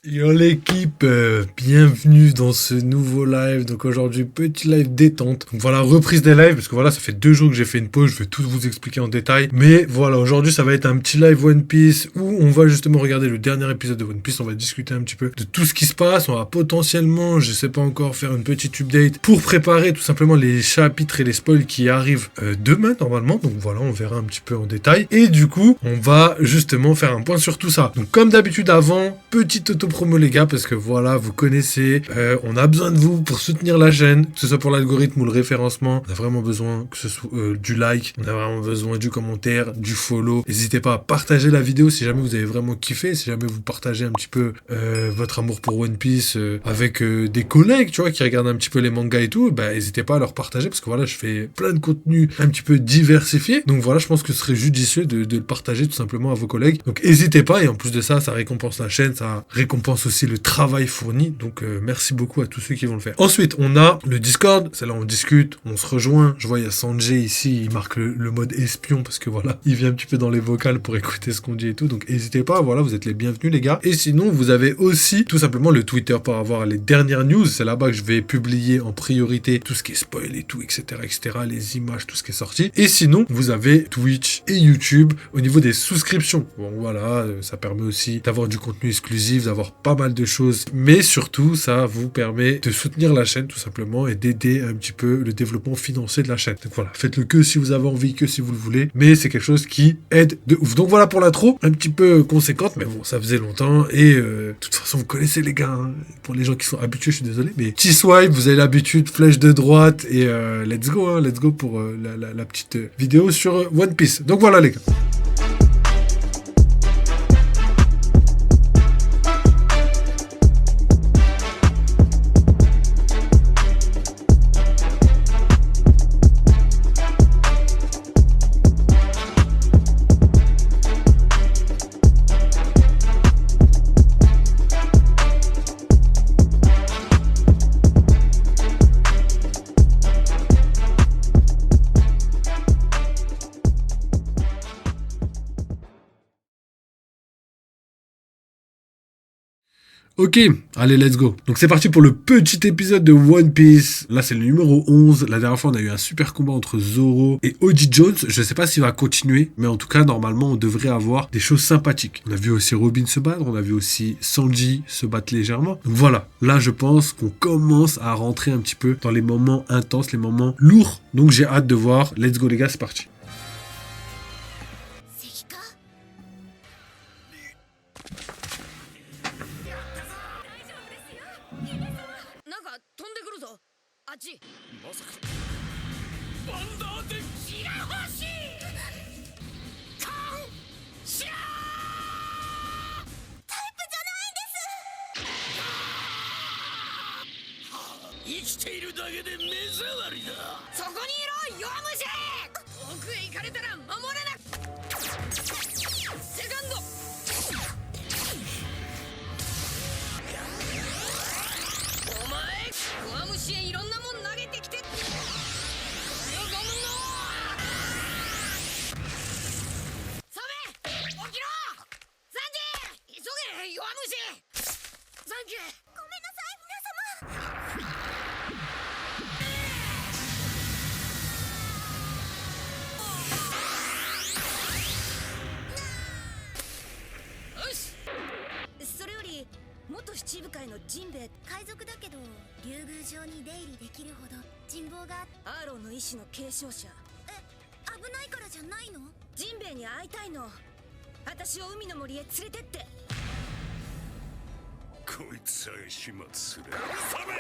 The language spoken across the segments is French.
Yo l'équipe, bienvenue dans ce nouveau live. Donc aujourd'hui, petit live détente. Donc voilà, reprise des lives, parce que voilà, ça fait 2 jours que j'ai fait une pause, je vais tout vous expliquer en détail. Mais voilà, aujourd'hui, ça va être un petit live One Piece, où on va justement regarder le dernier épisode de One Piece, on va discuter un petit peu de tout ce qui se passe, on va potentiellement, je sais pas encore, faire une petite update pour préparer tout simplement les chapitres et les spoils qui arrivent demain normalement. Donc voilà, on verra un petit peu en détail. Et du coup, on va justement faire un point sur tout ça. Donc comme d'habitude avant, petite auto-promo les gars, parce que voilà, vous connaissez, on a besoin de vous pour soutenir la chaîne, que ce soit pour l'algorithme ou le référencement. On a vraiment besoin que ce soit du like, on a vraiment besoin du commentaire, du follow. N'hésitez pas à partager la vidéo si jamais vous avez vraiment kiffé, si jamais vous partagez un petit peu votre amour pour One Piece avec des collègues, tu vois, qui regardent un petit peu les mangas et tout, bah n'hésitez pas à leur partager, parce que voilà, je fais plein de contenus un petit peu diversifiés. Donc voilà, je pense que ce serait judicieux de le partager tout simplement à vos collègues. Donc n'hésitez pas, et en plus de ça, ça récompense la chaîne, ça récompense aussi le travail fourni. Donc merci beaucoup à tous ceux qui vont le faire. Ensuite, on a le Discord, c'est là où on discute, on se rejoint. Je vois, il y a Sanjay ici, il marque le mode espion, parce que voilà, il vient un petit peu dans les vocales pour écouter ce qu'on dit et tout. Donc n'hésitez pas, voilà, vous êtes les bienvenus les gars. Et sinon, vous avez aussi tout simplement le Twitter pour avoir les dernières news. C'est là-bas que je vais publier en priorité tout ce qui est spoil et tout, etc., etc., les images, tout ce qui est sorti. Et sinon, vous avez Twitch et YouTube au niveau des souscriptions. Bon voilà, ça permet aussi d'avoir du contenu exclusif, d'avoir pas mal de choses, mais surtout ça vous permet de soutenir la chaîne tout simplement et d'aider un petit peu le développement financier de la chaîne. Donc voilà, faites-le que si vous avez envie, que si vous le voulez, mais c'est quelque chose qui aide de ouf. Donc voilà pour l'intro, un petit peu conséquente, mais bon, ça faisait longtemps et de toute façon vous connaissez les gars, hein. Pour les gens qui sont habitués, je suis désolé, mais petit swipe, vous avez l'habitude, flèche de droite et let's go, hein, let's go pour la petite vidéo sur One Piece. Donc voilà les gars. Ok, allez, let's go. Donc c'est parti pour le petit épisode de One Piece. Là, c'est le numéro 11. La dernière fois, on a eu un super combat entre Zoro et Oji Jones. Je sais pas s'il va continuer, mais en tout cas, normalement, on devrait avoir des choses sympathiques. On a vu aussi Robin se battre, on a vu aussi Sanji se battre légèrement. Donc voilà, là, je pense qu'on commence à rentrer un petit peu dans les moments intenses, les moments lourds. Donc j'ai hâte de voir. Let's go les gars, c'est parti. あっちまさかバンダーでギラ星カンシャータイプじゃないんです生きているだけで目障りだそこにいろ弱虫遠くへ行かれたら守れなくセカンドお前弱虫へいろんなもん投げてきてよゴムのサメ起きろサンジ急げ弱虫サンキューごめんなさい皆様よしそれより元七部会のジンベエ海賊だけど竜宮城に出入りできるほど人望がアーロンの意志の継承者危ないからじゃないのジンベエに会いたいの私を海の森へ連れてってこいつさえ始末すれサメ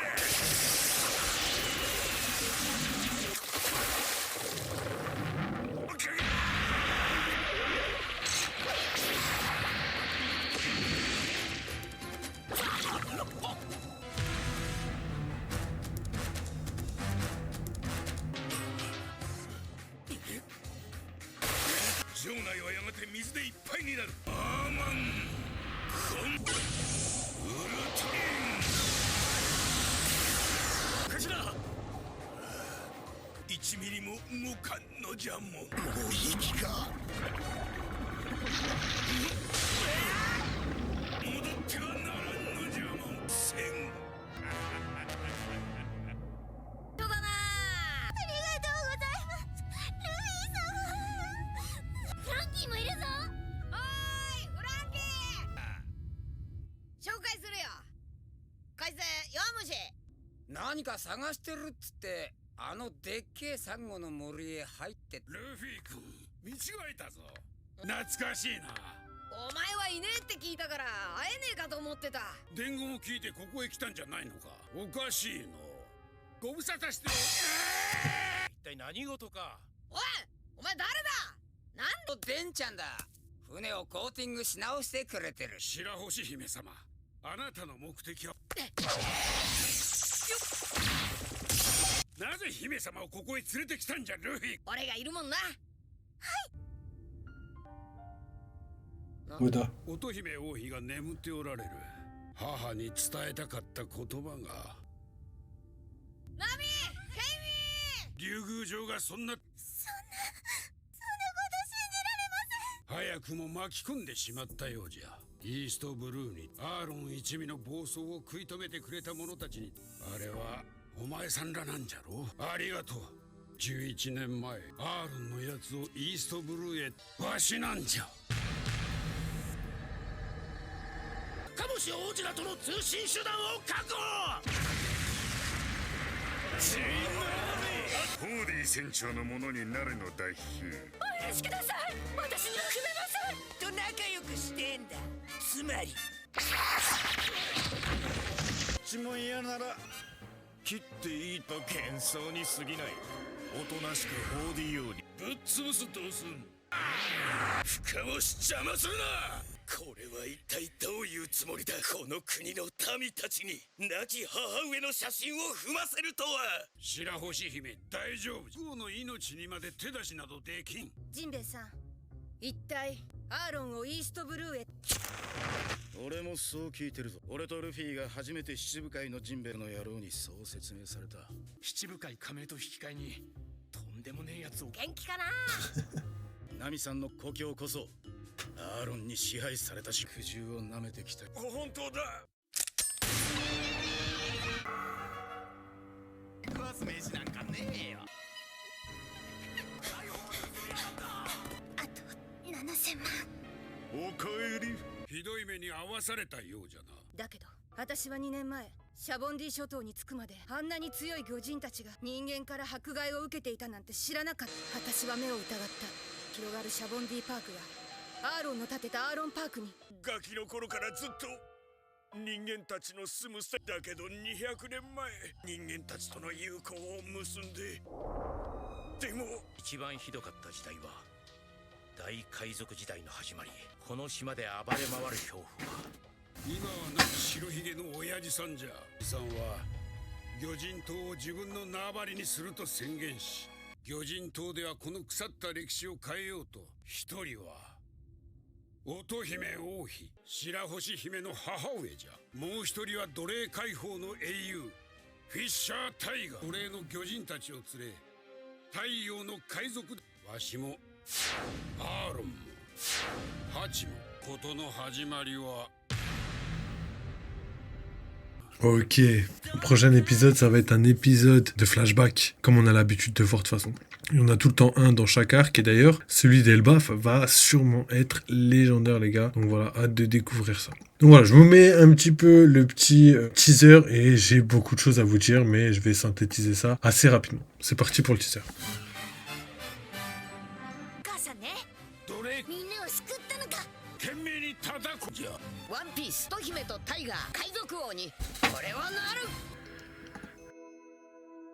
城内はやがて水でいっぱいになるアーマンコンウルトリン頭1ミリも動かんのじゃもんもう息か戻ってはならんの海星弱虫。何か探してるっつってあのでっけえサンゴの森へ入ってルフィ君見違えたぞ。懐かしいな。お前はいねえって聞いたから会えねえかと思ってた。伝言を聞いてここへ来たんじゃないのか。おかしいの。ご無沙汰して一体何事か。おい、お前誰だ。なんとデンちゃんだ。船をコーティングし直してくれてる。白星姫様、あなたの目的はなぜ姫様をここへ連れてきたんじゃルフィ。俺がいるもんな。뭐다? 乙姫王妃が眠っておられる。母に伝えたかった言葉が。ナミ、ケイミ竜宮城がそんなこと信じられません。早くも巻き込んでしまったようじゃ。イーストブルーにアーロン一味の暴走を食い止めてくれた者たちに、あれはお前さんらなんじゃろう。ありがとう。11年前アーロンのやつをイーストブルーへ。わしなんじゃ。カモシ王子らとの通信手段を確保。ホーディ船長のものになるのだヒお許しください。私には踏めません。と仲良くしてんだ。つまりちも嫌なら切っていいと幻想に過ぎない。おとなしくホーディ王にぶっ潰すどうすん。深押し邪魔するな。これは一体どういうつもりだ。この国の民たちに亡き母上の写真を踏ませるとは。白星姫大丈夫。王の命にまで手出しなどできん。ジンベエさん、一体アーロンをイーストブルーへ。俺もそう聞いてるぞ。俺とルフィが初めて七部会のジンベエの野郎にそう説明された。七部会加盟と引き換えにとんでもねえやつを。元気かな。ナミさんの故郷こそアーロンに支配されたし、苦渋を舐めてきた。本当だ。食わす飯なんかねえよ。あと7000万。おかえり。ひどい目に遭わされたようじゃな。だけど私は2年前シャボンディ諸島に着くまであんなに強い魚人たちが人間から迫害を受けていたなんて知らなかった。私は目を疑った。広がるシャボンディパークやアーロンの建てたアーロンパークに。ガキの頃からずっと人間たちの住む世だけど、200年前人間たちとの友好を結んで。でも一番ひどかった時代は大海賊時代の始まり。この島で暴れ回る恐怖は今はなき白ひげの親父さんじゃ。さんは魚人島を自分の縄張りにすると宣言し、魚人島ではこの腐った歴史を変えようと。一人は乙姫王妃白星姫の母上じゃ。もう一人は奴隷解放の英雄フィッシャータイガー。奴隷の魚人たちを連れ太陽の海賊。わしもアーロンもハチも。事の始まりは。 Ok, le prochain épisode, ça va être un épisode de flashback, comme on a l'habitude de voir de toute façon. Il y en a tout le temps un dans chaque arc, et d'ailleurs, celui d'Elbaf va sûrement être légendaire, les gars. Donc voilà, hâte de découvrir ça. Donc voilà, je vous mets un petit peu le petit teaser, et j'ai beaucoup de choses à vous dire, mais je vais synthétiser ça assez rapidement. C'est parti pour le teaser. 母さんね、奴隷みんなを救ったのか。懸命に叩くじゃ。ワンピース、乙姫とタイガー、海賊王に俺はなる。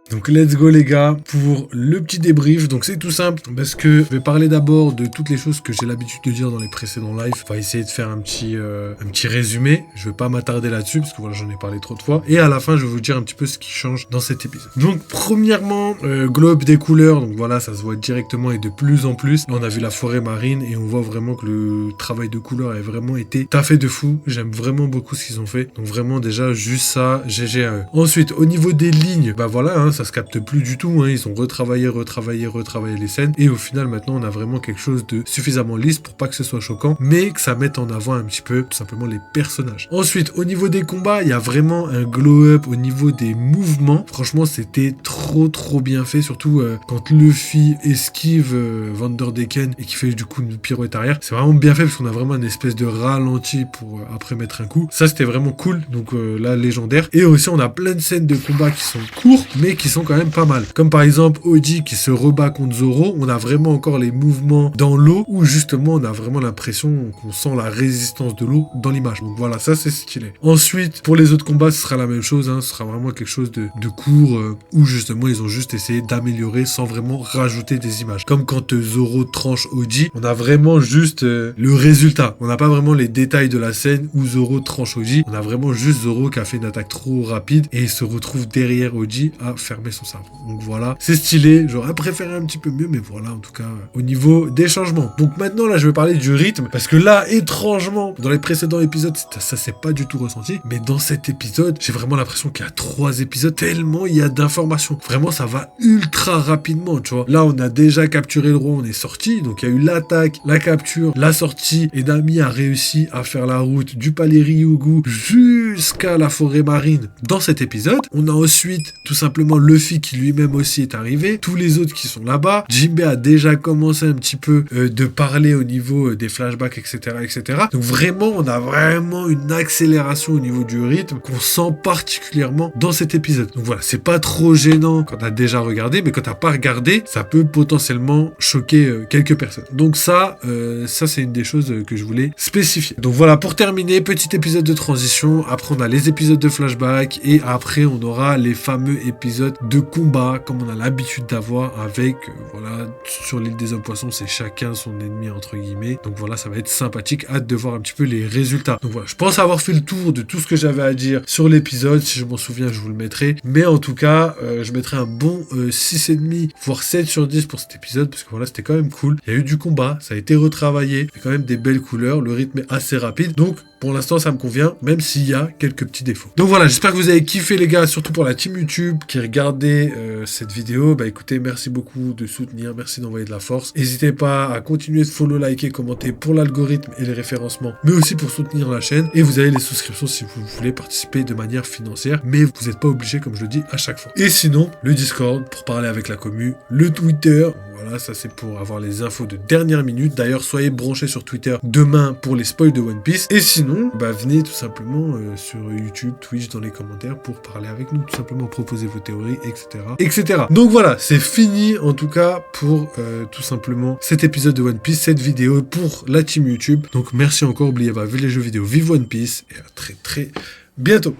Donc let's go les gars pour le petit débrief. Donc c'est tout simple parce que je vais parler d'abord de toutes les choses que j'ai l'habitude de dire dans les précédents lives. On va essayer de faire un petit résumé. Je vais pas m'attarder là-dessus parce que voilà, j'en ai parlé trop de fois. Et à la fin je vais vous dire un petit peu ce qui change dans cet épisode. Donc premièrement, globe des couleurs. Donc voilà, ça se voit directement et de plus en plus. Là, on a vu la forêt marine et on voit vraiment que le travail de couleur a vraiment été taffé de fou. J'aime vraiment beaucoup ce qu'ils ont fait. Donc vraiment déjà juste ça, GG à eux. Ensuite au niveau des lignes, bah voilà, hein, ça se capte plus du tout, hein. Ils ont retravaillé les scènes, et au final, maintenant, on a vraiment quelque chose de suffisamment lisse pour pas que ce soit choquant, mais que ça mette en avant un petit peu, tout simplement, les personnages. Ensuite, au niveau des combats, il y a vraiment un glow-up au niveau des mouvements. Franchement, c'était trop bien fait, surtout quand Luffy esquive Vanderdecken et qui fait du coup une pirouette arrière. C'est vraiment bien fait parce qu'on a vraiment une espèce de ralenti pour après mettre un coup. Ça, c'était vraiment cool, donc là, légendaire. Et aussi, on a plein de scènes de combat qui sont courtes, mais qui sont quand même pas mal. Comme par exemple, Oji qui se rebat contre Zoro. On a vraiment encore les mouvements dans l'eau, où justement, on a vraiment l'impression qu'on sent la résistance de l'eau dans l'image. Donc voilà, ça, c'est stylé. Ensuite, pour les autres combats, ce sera la même chose, hein. Ce sera vraiment quelque chose de court, où justement, ils ont juste essayé d'améliorer sans vraiment rajouter des images. Comme quand Zoro tranche Oji, on a vraiment juste le résultat. On n'a pas vraiment les détails de la scène où Zoro tranche Oji. On a vraiment juste Zoro qui a fait une attaque trop rapide et il se retrouve derrière Oji à fermer son sabre. Donc voilà, c'est stylé. J'aurais préféré un petit peu mieux, mais voilà, en tout cas, au niveau des changements. Donc maintenant, là, je vais parler du rythme, parce que là, étrangement, dans les précédents épisodes, ça s'est pas du tout ressenti, mais dans cet épisode, j'ai vraiment l'impression qu'il y a 3 épisodes, tellement il y a d'informations. Vraiment, ça va ultra rapidement, tu vois. Là, on a déjà capturé le roi, on est sorti, donc il y a eu l'attaque, la capture, la sortie, et Nami a réussi à faire la route du palais Ryugu jusqu'à la forêt marine dans cet épisode. On a ensuite, tout simplement, Luffy qui lui-même aussi est arrivé, tous les autres qui sont là-bas. Jinbei a déjà commencé un petit peu de parler au niveau des flashbacks, etc. Donc vraiment, on a vraiment une accélération au niveau du rythme qu'on sent particulièrement dans cet épisode. Donc voilà, c'est pas trop gênant quand t'as déjà regardé, mais quand t'as pas regardé, ça peut potentiellement choquer quelques personnes. Donc ça c'est une des choses que je voulais spécifier. Donc voilà, pour terminer, petit épisode de transition. Après, on a les épisodes de flashback, et après, on aura les fameux épisodes de combat, comme on a l'habitude d'avoir avec, voilà, sur l'île des hommes poissons, c'est chacun son ennemi, entre guillemets. Donc voilà, ça va être sympathique. Hâte de voir un petit peu les résultats. Donc voilà, je pense avoir fait le tour de tout ce que j'avais à dire sur l'épisode. Si je m'en souviens, je vous le mettrai. Mais en tout cas, je mettrai un bon 6,5, voire 7 sur 10 pour cet épisode, parce que voilà, c'était quand même cool. Il y a eu du combat, ça a été retravaillé, il y a quand même des belles couleurs, le rythme est assez rapide. Donc, pour l'instant, ça me convient, même s'il y a quelques petits défauts. Donc voilà, j'espère que vous avez kiffé, les gars, surtout pour la team YouTube qui regardait cette vidéo. Bah écoutez, merci beaucoup de soutenir, merci d'envoyer de la force. N'hésitez pas à continuer de follow, liker, commenter pour l'algorithme et les référencements, mais aussi pour soutenir la chaîne. Et vous avez les souscriptions si vous voulez participer de manière financière, mais vous n'êtes pas obligé, comme je le dis à chaque fois. Et sinon, le Discord pour parler avec la commu, le Twitter. Voilà, ça c'est pour avoir les infos de dernière minute. D'ailleurs, soyez branchés sur Twitter demain pour les spoils de One Piece. Et sinon, bah venez tout simplement sur YouTube, Twitch, dans les commentaires pour parler avec nous, tout simplement proposer vos théories, etc. Donc voilà, c'est fini en tout cas pour tout simplement cet épisode de One Piece, cette vidéo pour la team YouTube. Donc merci encore, oubliez pas, vive les jeux vidéo, vive One Piece, et à très bientôt.